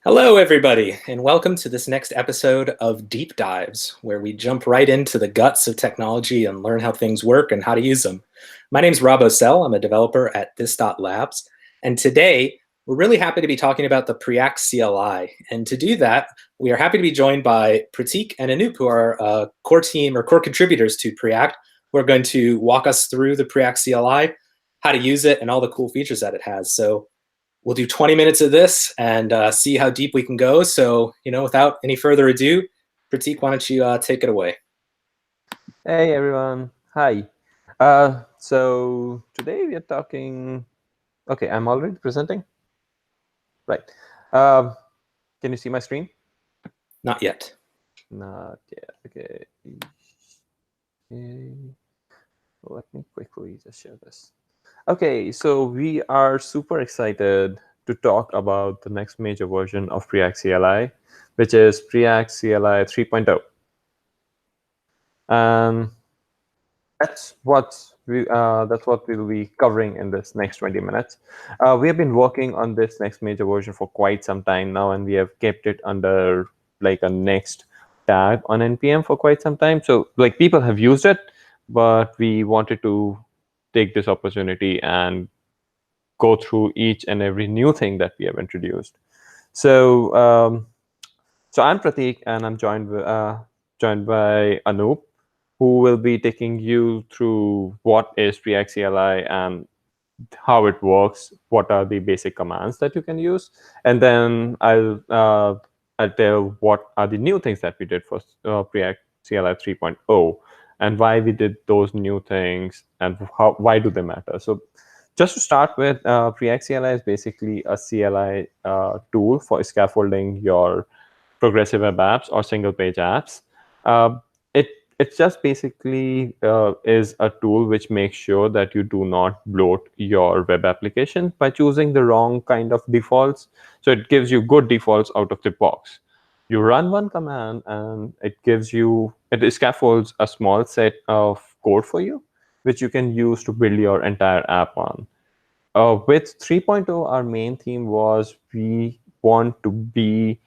Hello, everybody, and welcome to this next episode of Deep Dives, where we jump right into the guts of technology and learn how things work and how to use them. My name's Rob Osell. I'm a developer at this.labs, and today we're really happy to be talking about the Preact CLI. And to do that, we are happy to be joined by Prateek and Anup, who are core team or core contributors to Preact, who are going to walk us through the Preact CLI, how to use it, and all the cool features that it has. So we'll do 20 minutes of this and see how deep we can go. So, without any further ado, Prateek, why don't you take it away? Hey, everyone. Hi. So today we are talking... Okay, I'm already presenting? Right. Can you see my screen? Not yet. Not yet. Okay. Let me quickly just share this. Okay, so we are super excited to talk about the next major version of Preact CLI, which is Preact CLI 3.0. That's what we'll be covering in this next 20 minutes. We have been working on this next major version for quite some time now, and we have kept it under like a next tag on npm for quite some time. So like people have used it, but we wanted to take this opportunity and go through each and every new thing that we have introduced. So I'm Prateek, and I'm joined by Anup, who will be taking you through what is Preact CLI and how it works, what are the basic commands that you can use, and then I'll tell what are the new things that we did for Preact CLI 3.0 and why we did those new things and why do they matter. So just to start with, Preact CLI is basically a CLI tool for scaffolding your progressive web apps or single page apps. It just basically is a tool which makes sure that you do not bloat your web application by choosing the wrong kind of defaults. So it gives you good defaults out of the box. You run one command and it scaffolds a small set of code for you, which you can use to build your entire app on. With 3.0, our main theme was we want to be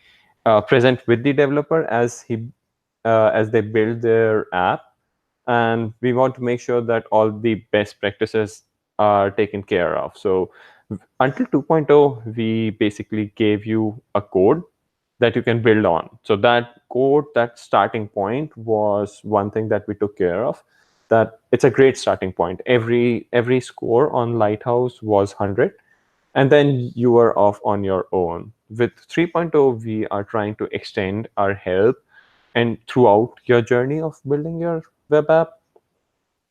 present with the developer as they build their app, and we want to make sure that all the best practices are taken care of. So until 2.0, we basically gave you a code that you can build on. So that code, that starting point, was one thing that we took care of. That it's a great starting point. Every score on Lighthouse was 100, and then you are off on your own. With 3.0, we are trying to extend our help and throughout your journey of building your web app.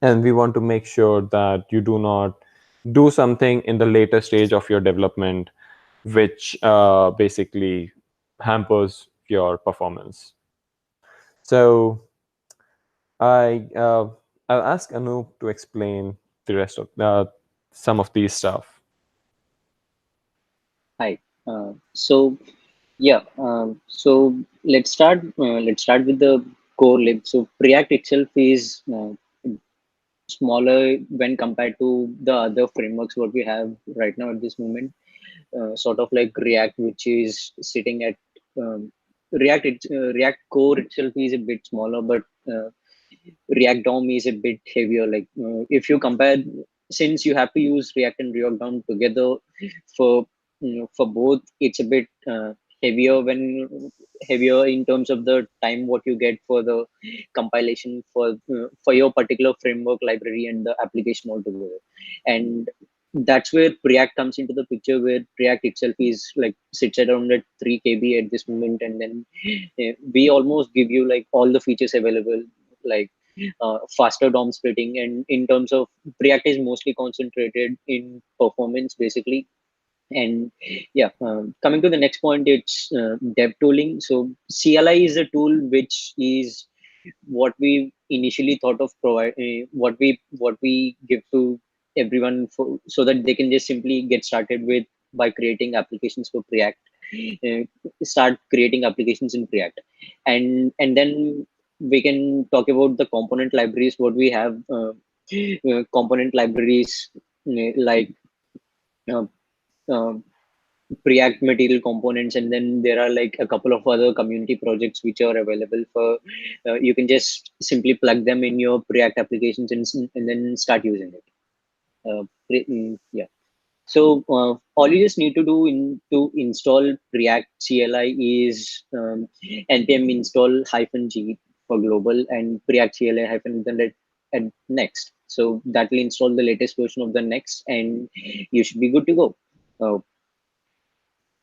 And we want to make sure that you do not do something in the later stage of your development, which basically hampers your performance. So I'll ask Anup to explain the rest of some of these stuff. Hi. So let's start. Let's start with the core lib. So Preact itself is smaller when compared to the other frameworks what we have right now at this moment. Sort of like React, which is sitting at React core itself is a bit smaller, but React DOM is a bit heavier. Like if you compare, since you have to use React and React DOM together for for both, it's a bit heavier in terms of the time what you get for the compilation for your particular framework library and the application altogether. And that's where Preact comes into the picture, where Preact itself is like sits at around at 3 KB at this moment, and then we almost give you like all the features available, like faster DOM splitting. And in terms of Preact is mostly concentrated in performance basically. And coming to the next point, it's dev tooling. So CLI is a tool which is what we initially thought of what we give to everyone so that they can just simply get started with by creating applications for Preact. Start creating applications in Preact, and then we can talk about the component libraries. What we have component libraries like uh, Preact material components, and then there are like a couple of other community projects which are available for you can just simply plug them in your Preact applications and then start using it. Yeah. So all you just need to do to install Preact CLI is npm install -g for global and Preact CLI -then and next. So that will install the latest version of the next, and you should be good to go.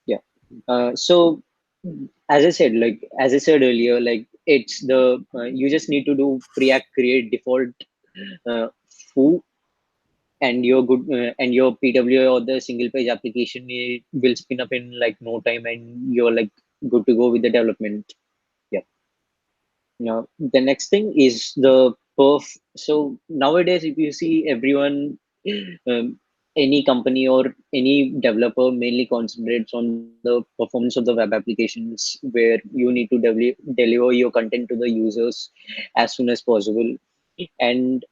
Yeah. So as I said earlier, like it's the you just need to do Preact create default uh, foo, and you're good, and your PWA or the single page application will spin up in like no time, and you're like good to go with the development. Yeah. Now the next thing is the perf. So nowadays, if you see everyone, um, any company or any developer mainly concentrates on the performance of the web applications, where you need to deliver your content to the users as soon as possible. And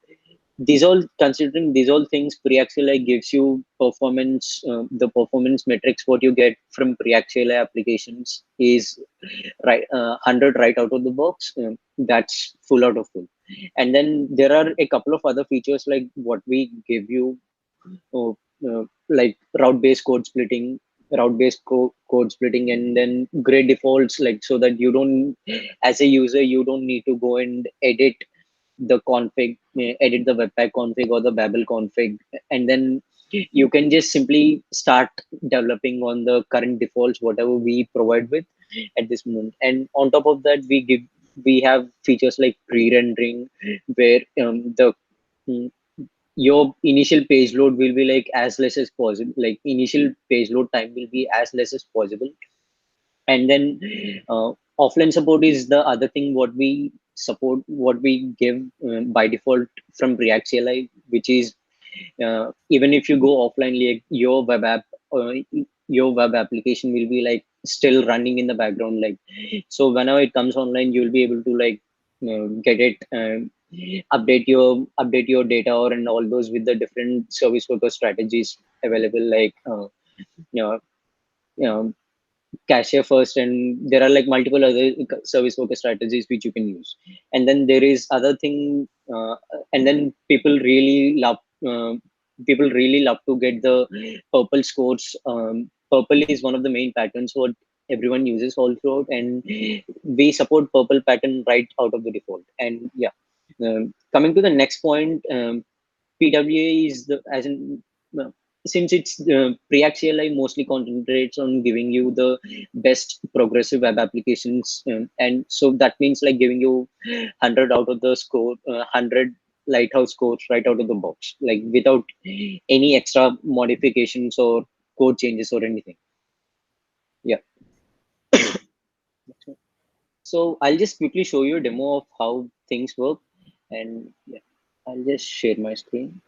these all considering these all things, Preact CLI gives you performance. The performance metrics what you get from Preact CLI applications is right 100 right out of the box. That's full out of full. And then there are a couple of other features like what we give you, like route based code splitting, and then gray defaults, like so that you don't, as a user, you don't need to go and edit the config, edit the webpack config or the Babel config, and then you can just simply start developing on the current defaults whatever we provide with at this moment. And on top of that, we have features like pre-rendering, where the mm, your initial page load will be like as less as possible, like initial page load time will be as less as possible. And then offline support is the other thing what we support, what we give by default from Preact CLI, which is even if you go offline, like uh, your web application will be like still running in the background, like so whenever it comes online you'll be able to like get it, update your data or and all those with the different service worker strategies available, like you know, you know, cashier first, and there are like multiple other service worker strategies which you can use. And then there is other thing, and then uh, people really love to get the purple scores. Purple is one of the main patterns what everyone uses all throughout, and we support purple pattern right out of the default. And yeah, coming to the next point, PWA is the as in since it's Preact CLI mostly concentrates on giving you the best progressive web applications, and so that means like giving you 100 out of the score, 100 lighthouse scores right out of the box, like without any extra modifications or code changes or anything. Yeah. So I'll just quickly show you a demo of how things work, and yeah, I'll just share my screen.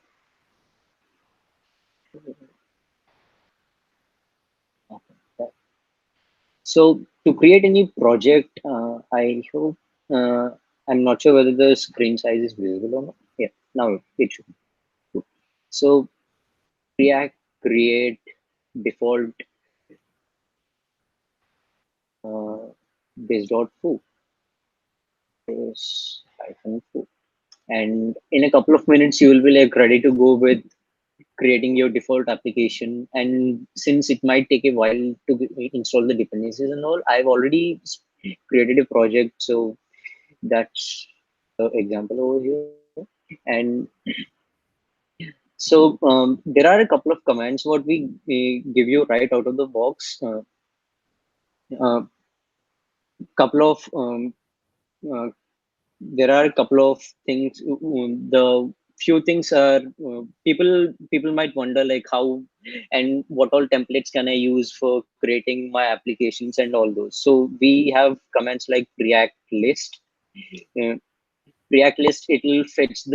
Okay. So to create any project, I hope I'm not sure whether the screen size is visible or not. Yeah, now it should. Good. So Preact create default uh, this.foo is -foo, and in a couple of minutes you will be like ready to go with creating your default application. And since it might take a while to install the dependencies and all, I've already created a project, so that's the example over here. And so there are a couple of commands what we give you right out of the box. Uh, couple of uh, there are a couple of things. The few things are people might wonder like how and what all templates can I use for creating my applications and all those. So we have commands like Preact list. Uh, Preact list, it will fetch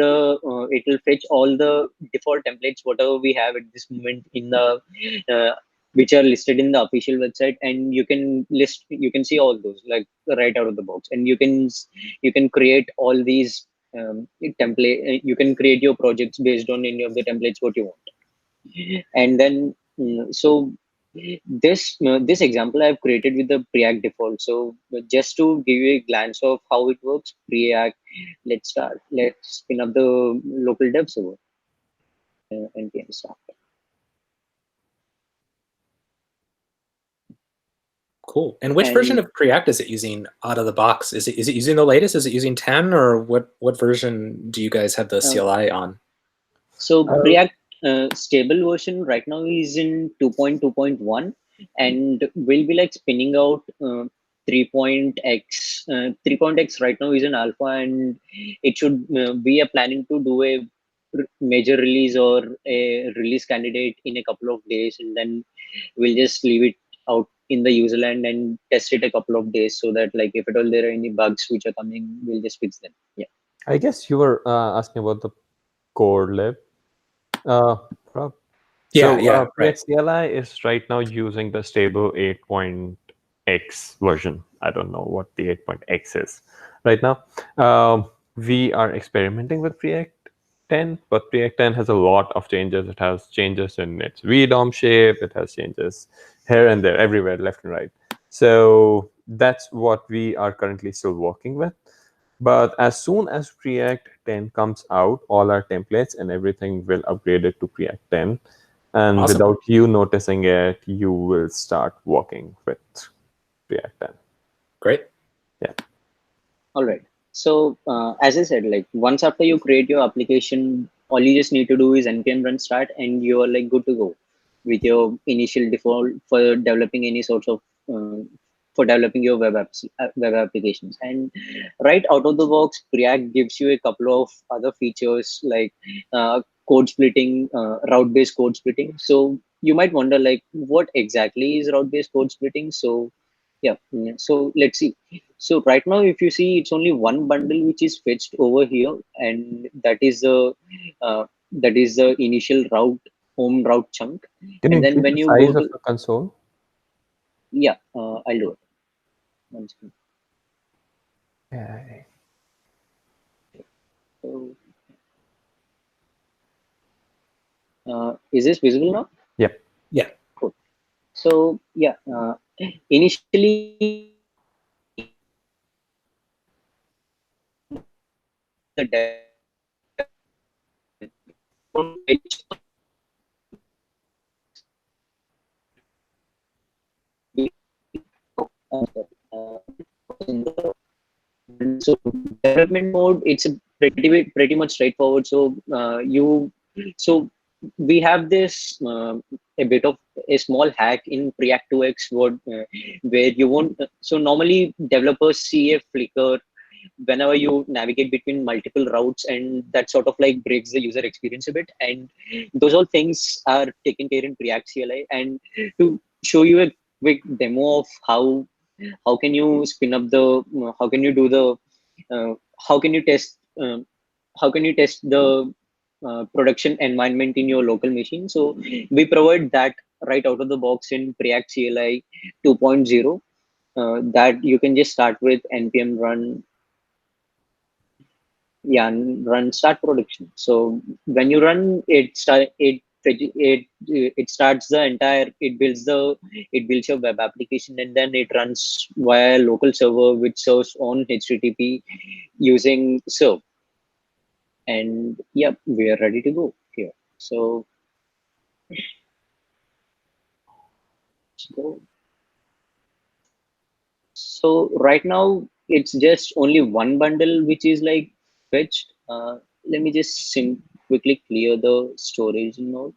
all the default templates whatever we have at this moment in the uh, which are listed in the official website, and you can see all those like right out of the box, and you can create all these template. You can create your projects based on any of the templates what you want. And then so this example I've created with the Preact default. So just to give you a glance of how it works, Preact, let's start. Let's spin up the local dev server. Npm start. Cool. And which version of Preact is it using out of the box? Is it using the latest? Is it using 10, or what version do you guys have the CLI on? So Preact stable version right now is in 2.2.1, and we'll be like spinning out 3.x. 3.x right now is in alpha, and it should we are planning to do a major release or a release candidate in a couple of days, and then we'll just leave it out in the user land and test it a couple of days, so that like if at all there are any bugs which are coming, we'll just fix them. Yeah. I guess you were asking about the core lib. Rob? Right. CLI is right now using the stable 8.x version. I don't know what the 8.x is right now. We are experimenting with Preact 10, but Preact 10 has a lot of changes. It has changes in its VDOM shape. It has changes here and there, everywhere, left and right. So that's what we are currently still working with. But as soon as Preact 10 comes out, all our templates and everything will upgrade it to Preact 10. And Awesome. without you noticing it, you will start working with Preact 10. Great. Yeah. All right. So as I said, like once after you create your application, all you just need to do is npm run start, and you're like good to go with your initial default for developing any sorts of for developing your web apps, web applications. And right out of the box, Preact gives you a couple of other features like code splitting, route-based code splitting. So you might wonder like what exactly is route-based code splitting. So yeah, so let's see. So right now, if you see, it's only one bundle which is fetched over here, and that is the initial route home route chunk. Can you And then increase when the you go size of to the console? yeah, I'll do it. One second. Okay. So, is this visible now? Yep. Yeah. Cool. So yeah, initially the so development mode, it's a pretty much straightforward. So so we have this a bit of a small hack in Preact 2x where you won't. So normally developers see a flicker whenever you navigate between multiple routes, and that sort of like breaks the user experience a bit. And those all things are taken care in Preact CLI. And to show you a quick demo of how can you spin up the how can you do the how can you test the production environment in your local machine. So we provide that right out of the box in Preact CLI 2.0 that you can just start with npm run and run start production. So when you run it starts the entire it builds your web application, and then it runs via local server which serves on HTTP using serve. And yep, we are ready to go here. So let's go. So right now it's just only one bundle which is like fetched. Let me just quickly clear the storage node.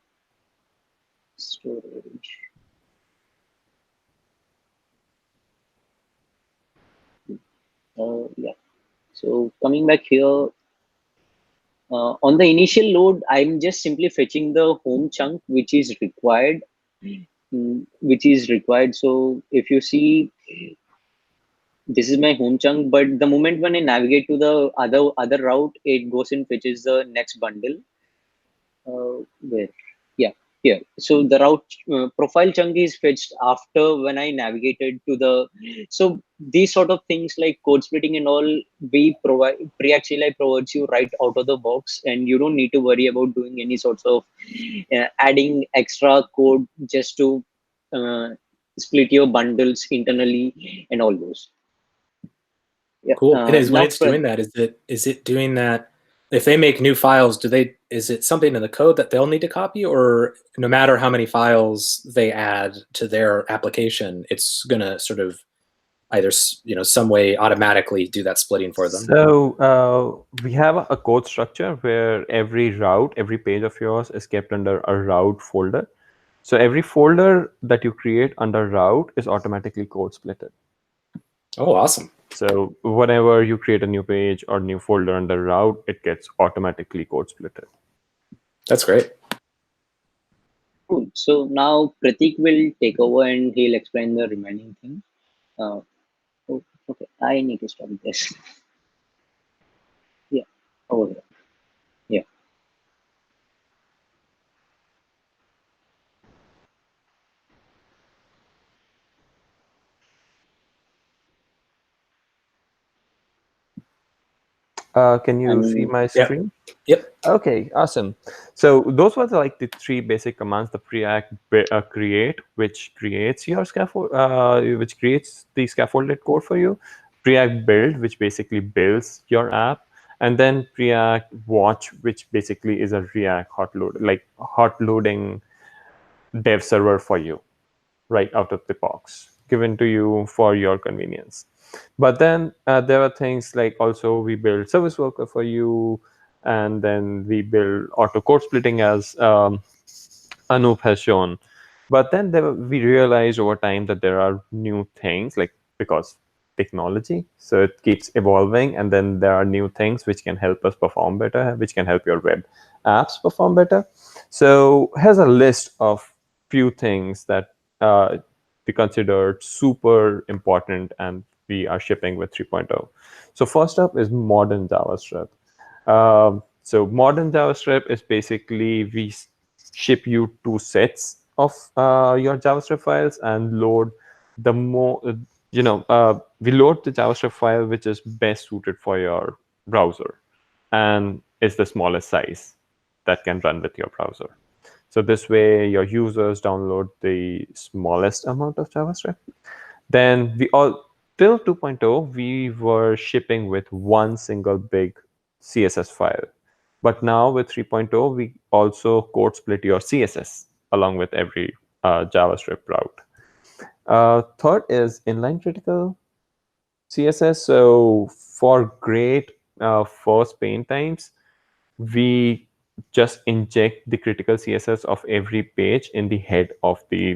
Storage. Yeah. So coming back here, on the initial load, I'm just simply fetching the home chunk which is required. So if you see, this is my home chunk, but the moment when I navigate to the other route, it goes and fetches the next bundle. Where? Yeah, here. So the route profile chunk is fetched after when I navigated to the. So these sort of things like code splitting and all, we provide. Preact CLI provides you right out of the box, and you don't need to worry about doing any sorts of adding extra code just to split your bundles internally and all those. Yeah. Cool. And when Now it's doing that, is it doing that? If they make new files, is it something in the code that they'll need to copy, or no matter how many files they add to their application, it's gonna sort of either some way automatically do that splitting for them? So we have a code structure where every page of yours is kept under a route folder. So every folder that you create under route is automatically code splitted. Oh, awesome. So whenever you create a new page or new folder under route, it gets automatically code splitted. That's great. cool. So now Prateek will take over and he'll explain the remaining thing. Oh, okay, I need to stop this. Yeah, over there. Yeah. Can you see my screen? Yep. Okay, awesome. So those were like the three basic commands: the Preact create, which creates your scaffold, which creates the scaffolded code for you; Preact build, which basically builds your app; and then Preact watch, which basically is a React hot loading dev server for you, right out of the box, given to you for your convenience. But then there are things like also we build service worker for you, and then we build auto code splitting as Anup has shown. But then we realized over time that there are new things, like because technology, so it keeps evolving, and then there are new things which can help us perform better, which can help your web apps perform better. So here's a list of few things that we considered super important and we are shipping with 3.0. So first up is modern JavaScript. So modern JavaScript is basically we ship you 2 sets of your JavaScript files and load the we load the JavaScript file which is best suited for your browser and is the smallest size that can run with your browser. So this way your users download the smallest amount of JavaScript. Then till 2.0, we were shipping with one single big CSS file. But now with 3.0, we also code split your CSS along with every JavaScript route. Third is inline critical CSS. So for great first paint times, we just inject the critical CSS of every page in the head of the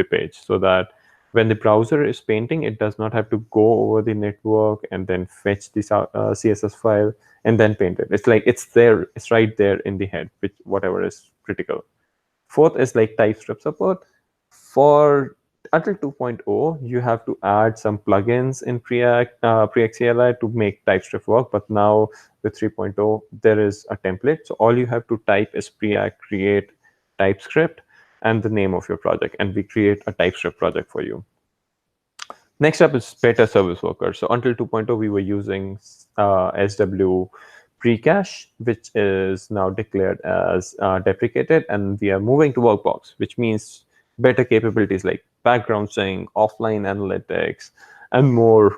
page, so that when the browser is painting, it does not have to go over the network and then fetch the CSS file and then paint it. It's like it's right there in the head, which whatever is critical. Fourth is like Typescript support. For until 2.0, you have to add some plugins in Preact CLI to make TypeScript work. But now with 3.0, there is a template. So all you have to type is Preact create TypeScript and the name of your project, and we create a TypeScript project for you. Next up is better service worker. So until 2.0, we were using SW precache, which is now declared as deprecated, and we are moving to Workbox, which means better capabilities like background sync, offline analytics, and more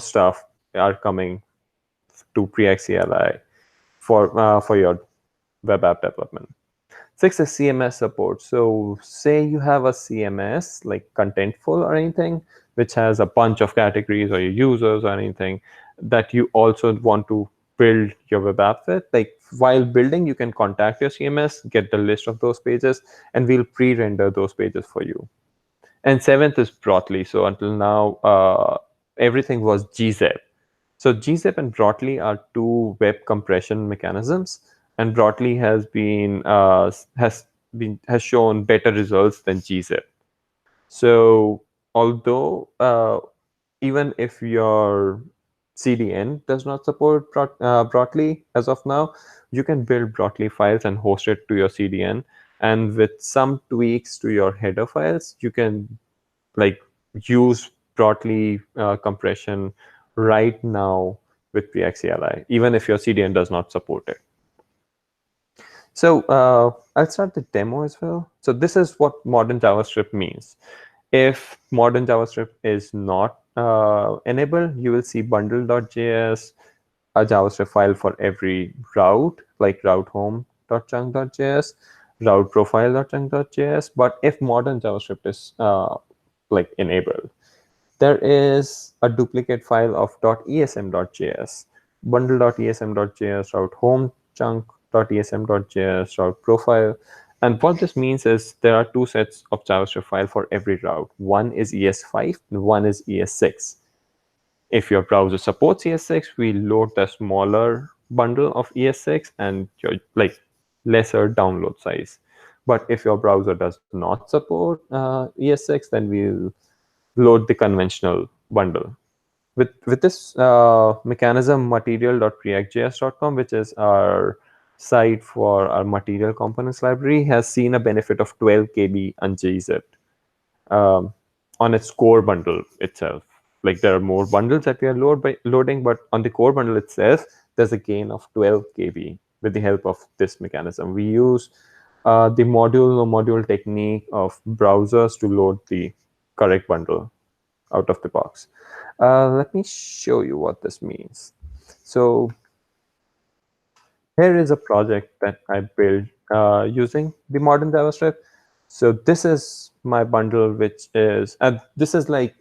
stuff are coming to Preact CLI for your web app development. 6 is CMS support. So say you have a CMS like Contentful or anything, which has a bunch of categories or your users or anything that you also want to build your web app with. Like while building, you can contact your CMS, get the list of those pages, and we'll pre-render those pages for you. And 7th is Brotli. So until now, everything was gzip. So gzip and Brotli are two web compression mechanisms, and Brotli has shown better results than gzip. So although even if your CDN does not support Brotli as of now, you can build Brotli files and host it to your CDN. And with some tweaks to your header files, you can like use Brotli compression right now with Preact CLI, even if your CDN does not support it. So I'll start the demo as well. So this is what modern JavaScript means. If modern JavaScript is not enabled, you will see bundle.js, a JavaScript file for every route, like route home.chunk.js, route profile.chunk.js. But if modern JavaScript is like enabled, there is a duplicate file of .esm.js, bundle.esm.js, route home chunk.esm.js, route profile. And what this means is there are two sets of JavaScript file for every route. One is ES5 and one is ES6. If your browser supports ES6, we load the smaller bundle of ES6 and your like lesser download size. But if your browser does not support ES6, then we'll load the conventional bundle. With this mechanism, material.preactjs.com, which is our site for our material components library, has seen a benefit of 12 KB unzip on its core bundle itself. Like there are more bundles that we are loading, but on the core bundle itself, there's a gain of 12 KB with the help of this mechanism. We use the module technique of browsers to load the correct bundle out of the box. Let me show you what this means. So here is a project that I built using the modern JavaScript. So this is my bundle, which is, and this is like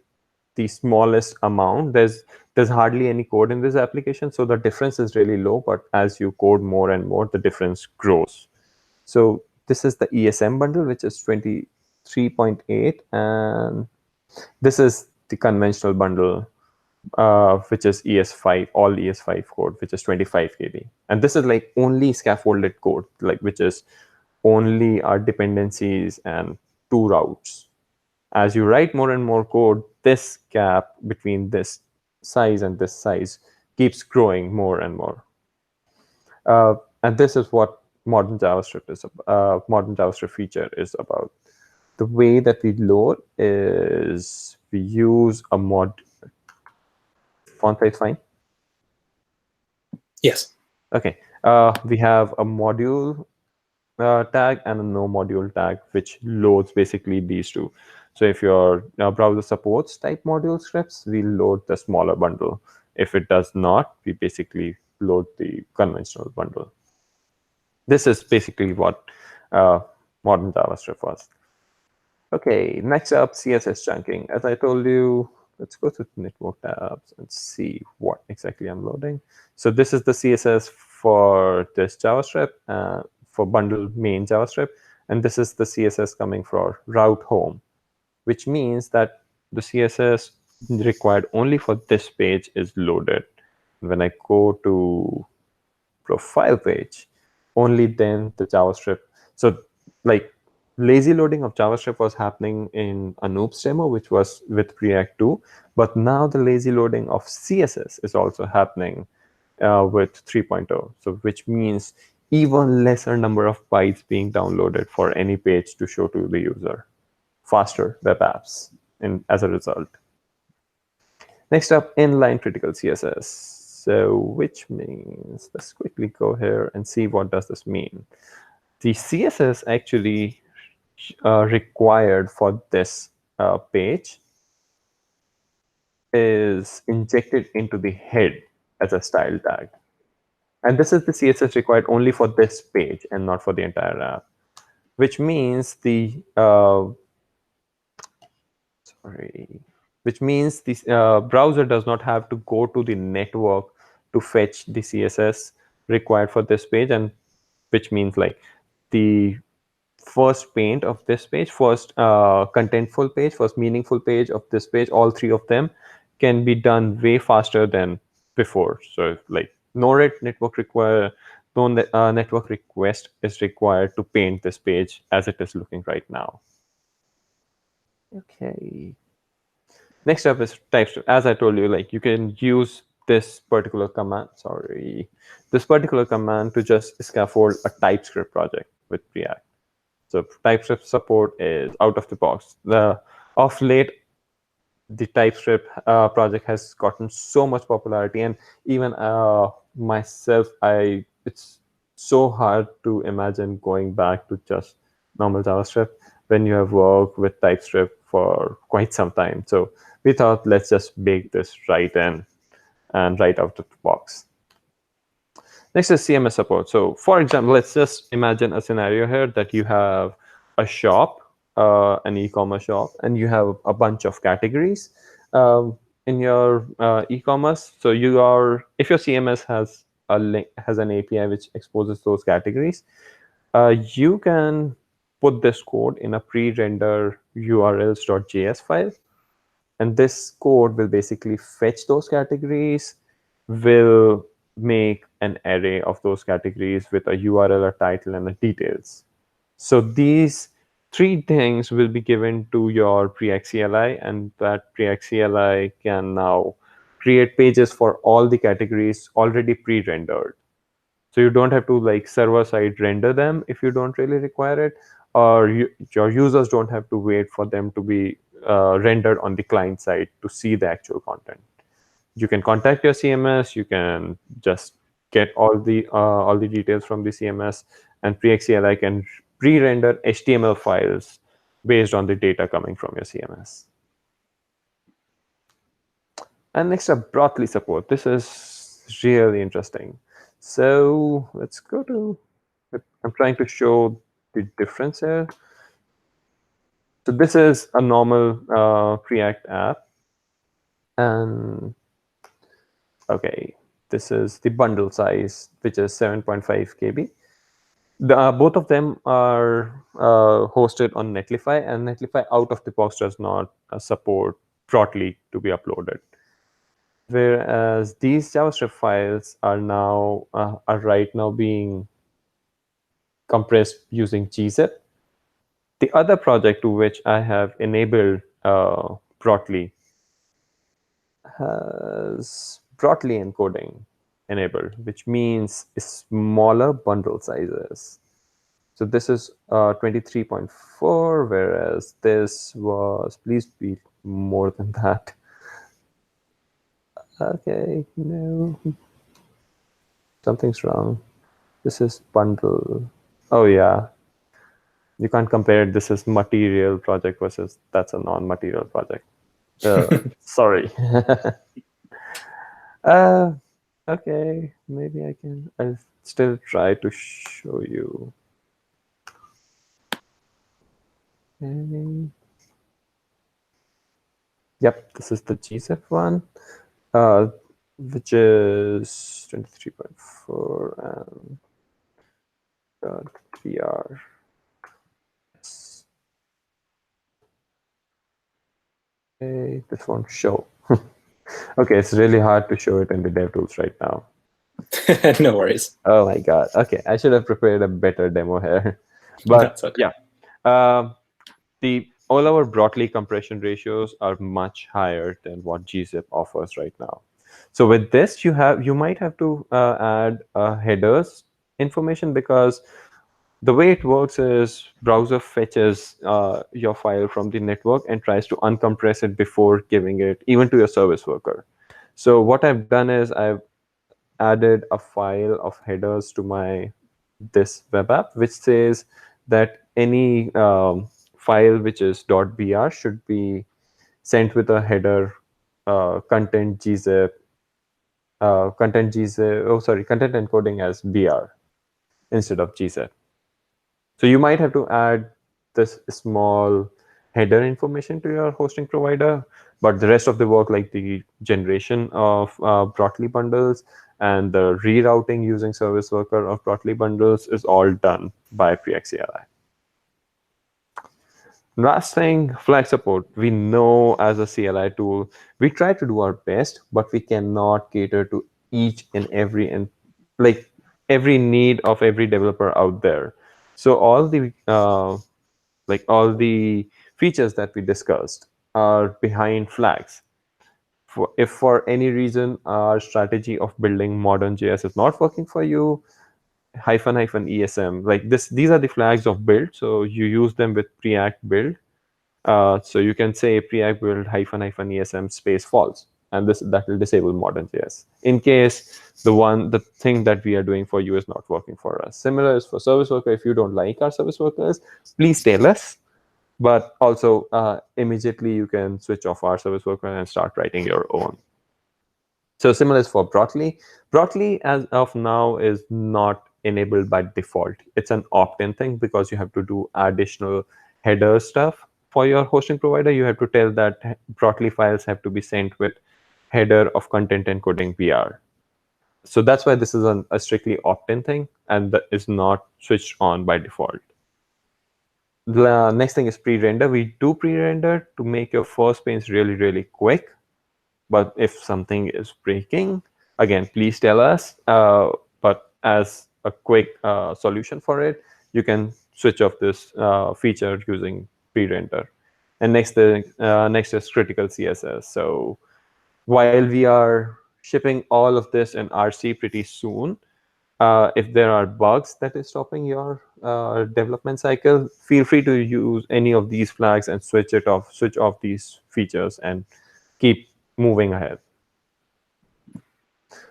the smallest amount. There's hardly any code in this application, so the difference is really low. But as you code more and more, the difference grows. So this is the ESM bundle, which is 23.8, and this is the conventional bundle, which is ES5, all ES5 code, which is 25 KB. And this is like only scaffolded code, like which is only our dependencies and two routes. As you write more and more code, this gap between this size and this size keeps growing more and more. And this is what modern JavaScript is. Modern JavaScript feature is about. The way that we load is we use a mod. Font size fine? Yes. Okay. We have a module tag and a no module tag, which loads basically these two. So if your browser supports type module scripts, we load the smaller bundle. If it does not, we basically load the conventional bundle. This is basically what modern JavaScript was. Okay, next up, CSS chunking. As I told you, let's go to network tabs and see what exactly I'm loading. So this is the CSS for this JavaScript, for bundle main JavaScript. And this is the CSS coming for route home, which means that the CSS required only for this page is loaded. When I go to profile page, only then the JavaScript. So like lazy loading of JavaScript was happening in Anup's demo, which was with Preact 2. But now the lazy loading of CSS is also happening with 3.0. So which means even lesser number of bytes being downloaded for any page to show to the user. Faster web apps as a result. Next up, inline critical CSS. So which means, let's quickly go here and see what does this mean. The CSS actually required for this page is injected into the head as a style tag. And this is the CSS required only for this page and not for the entire app, which means the browser does not have to go to the network to fetch the CSS required for this page, and which means like the first paint of this page, first contentful page, first meaningful page of this page, all three of them can be done way faster than before. So like no network request is required to paint this page as it is looking right now. Okay. Next up is Typescript. As I told you, like you can use this particular command, this particular command to just scaffold a TypeScript project with Preact. So TypeScript support is out of the box. Of late, the TypeScript project has gotten so much popularity, and even myself, it's so hard to imagine going back to just normal JavaScript when you have worked with TypeScript for quite some time. So we thought, let's just bake this right in and right out of the box. Next is CMS support. So for example, let's just imagine a scenario here that you have a shop, an e-commerce shop, and you have a bunch of categories in your e-commerce. So if your CMS has a link, has an API which exposes those categories, you can put this code in a pre-render urls.js file. And this code will basically fetch those categories, will make an array of those categories with a URL, a title, and a details. So these three things will be given to your Preact CLI, and that Preact CLI can now create pages for all the categories already pre-rendered. So you don't have to like server-side render them if you don't really require it, or your users don't have to wait for them to be rendered on the client side to see the actual content. You can contact your CMS. You can just get all the details from the CMS, and Preact CLI can pre-render HTML files based on the data coming from your CMS. And next up, Brotli support. This is really interesting. So let's go to, I'm trying to show the difference here. So this is a normal Preact app. And okay, this is the bundle size, which is 7.5 KB. Both of them are hosted on Netlify, and Netlify out of the box does not support Brotli to be uploaded. Whereas these JavaScript files are right now being compressed using gzip. The other project to which I have enabled Brotli has Brotli encoding enabled, which means smaller bundle sizes. So this is 23.4, whereas this was, please be more than that. Okay, no, something's wrong. This is bundle. Oh yeah, you can't compare it. This is material project versus that's a non-material project. Sorry. Okay, maybe I'll still try to show you. Okay. Yep, this is the gzip one, which is 23.4 and .pr. Okay, this won't show. Okay, it's really hard to show it in the DevTools right now. No worries. Oh my god. Okay, I should have prepared a better demo here. But That's okay. Yeah, all our Brotli compression ratios are much higher than what gzip offers right now. So with this, you might have to add headers information, because the way it works is browser fetches your file from the network and tries to uncompress it before giving it even to your service worker. So what I've done is I've added a file of headers to this web app, which says that any file which is .br should be sent with a header content encoding as br instead of gzip. So you might have to add this small header information to your hosting provider, but the rest of the work, like the generation of Brotli bundles and the rerouting using service worker of Brotli bundles, is all done by Preact CLI. Last thing, flag support. We know as a CLI tool, we try to do our best, but we cannot cater to each and every need of every developer out there. So all the features that we discussed are behind flags. If for any reason our strategy of building modern JS is not working for you, --esm, like this, these are the flags of build. So you use them with Preact build. So you can say Preact build --esm space false. and that will disable modern JS in case the thing that we are doing for you is not working for us. Similar is for service worker. If you don't like our service workers, please tell us. But also immediately you can switch off our service worker and start writing your own. So similar is for Brotli. Brotli as of now is not enabled by default. It's an opt-in thing because you have to do additional header stuff for your hosting provider. You have to tell that Brotli files have to be sent with header of content encoding PR. So that's why this is a strictly opt-in thing, and that is not switched on by default. The next thing is pre-render. We do pre-render to make your first page really, really quick. But if something is breaking, again, please tell us. But as a quick solution for it, you can switch off this feature using pre-render. And next is critical CSS. So while we are shipping all of this in RC pretty soon, if there are bugs that is stopping your development cycle, feel free to use any of these flags and switch off these features and keep moving ahead.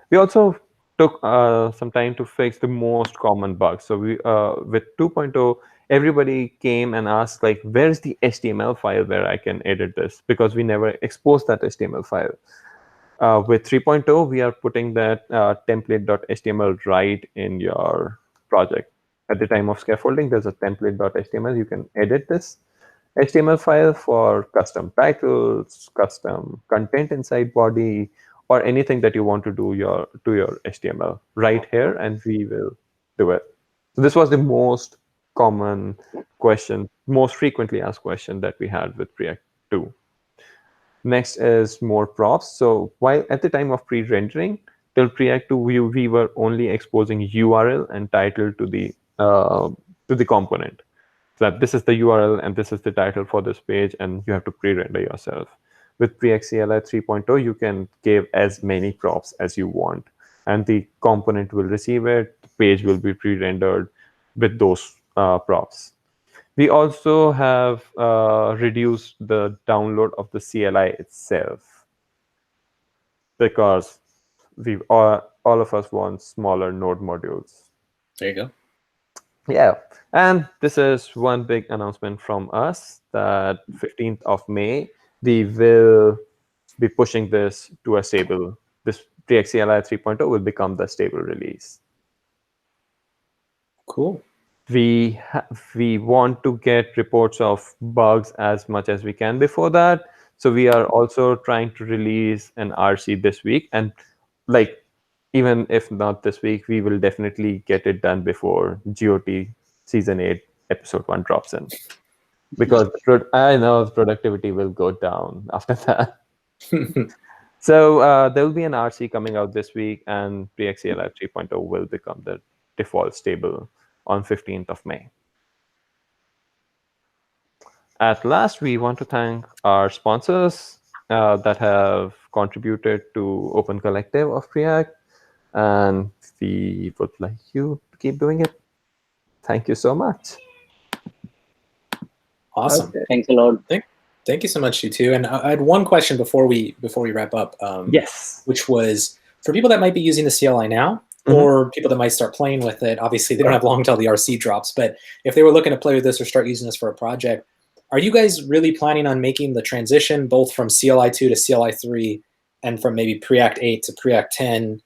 We also took some time to fix the most common bugs. So we with 2.0, everybody came and asked, like, where's the HTML file where I can edit this? Because we never exposed that HTML file. With 3.0, we are putting that template.html right in your project. At the time of scaffolding, there's a template.html. You can edit this HTML file for custom titles, custom content inside body, or anything that you want to do to your HTML right here, and we will do it. So this was the most common question, most frequently asked question that we had with Preact 2. Next is more props. So while at the time of pre-rendering, till Preact 2, we were only exposing URL and title to the component. So that this is the URL and this is the title for this page, and you have to pre-render yourself. With Preact CLI 3.0, you can give as many props as you want, and the component will receive it. The page will be pre-rendered with those props. We also have reduced the download of the CLI itself because all of us want smaller node modules. There you go. Yeah, and this is one big announcement from us that 15th of May, we will be pushing this to a stable. This Preact CLI 3.0 will become the stable release. Cool. We want to get reports of bugs as much as we can before that. So we are also trying to release an RC this week. And like, even if not this week, we will definitely get it done before GOT Season 8 Episode 1 drops in. Because I know the productivity will go down after that. So there will be an RC coming out this week, and Preact CLI 3.0 will become the default stable on 15th of May. At last, we want to thank our sponsors that have contributed to Open Collective of Preact, and we would like you to keep doing it. Thank you so much. Awesome. Okay. Thanks a lot. Thank you so much, you two. And I had one question before we wrap up. Yes. Which was for people that might be using the CLI now, or people that might start playing with it. Obviously, they don't have long till the RC drops, but if they were looking to play with this or start using this for a project, are you guys really planning on making the transition both from CLI 2 to CLI 3 and from maybe Preact 8 to Preact 10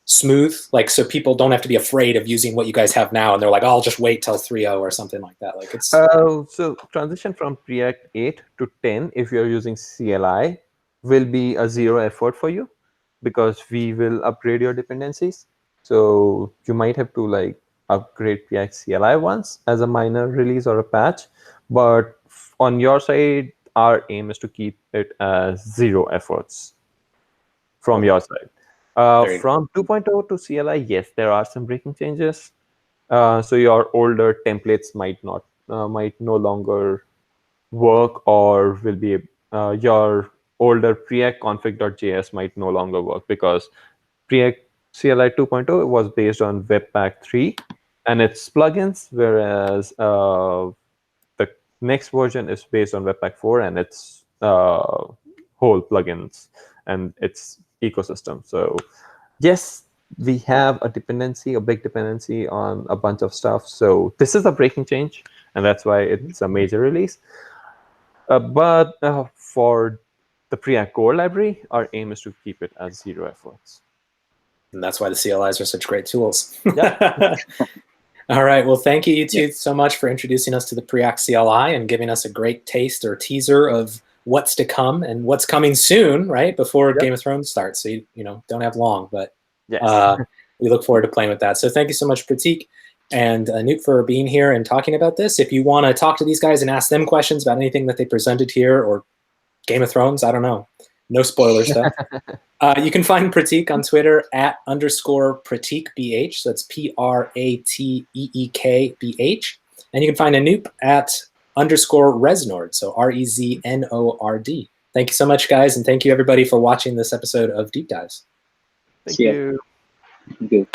smooth? Like, so people don't have to be afraid of using what you guys have now and they're like, oh, I'll just wait till 3.0 or something like that. Like it's so transition from Preact 8 to 10, if you're using CLI, will be a zero effort for you because we will upgrade your dependencies. So you might have to like upgrade Preact CLI once as a minor release or a patch, but on your side, our aim is to keep it as zero efforts from your side. From 2.0 to CLI, yes, there are some breaking changes. So your older templates might no longer work, or will be your older Preact config.js might no longer work because Preact CLI 2.0 was based on Webpack 3 and its plugins, whereas the next version is based on Webpack 4 and its whole plugins. and its ecosystem. So yes, we have a big dependency on a bunch of stuff. So this is a breaking change, and that's why it's a major release. But for the Preact core library, our aim is to keep it as 0 efforts. And that's why the CLIs are such great tools. Yep. All right. Well, thank you two so much for introducing us to the Preact CLI and giving us a great taste or teaser of what's to come and what's coming soon, right, before Game of Thrones starts. So you don't have long, but we look forward to playing with that. So thank you so much, Prateek and Anup, for being here and talking about this. If you want to talk to these guys and ask them questions about anything that they presented here or Game of Thrones, I don't know. No spoiler stuff. You can find Prateek on Twitter at _PrateekBH. That's PrateekBH. And you can find Anup at _Reznord. So REZNORD. Thank you so much, guys. And thank you, everybody, for watching this episode of Deep Dives. Thank you. Thank you.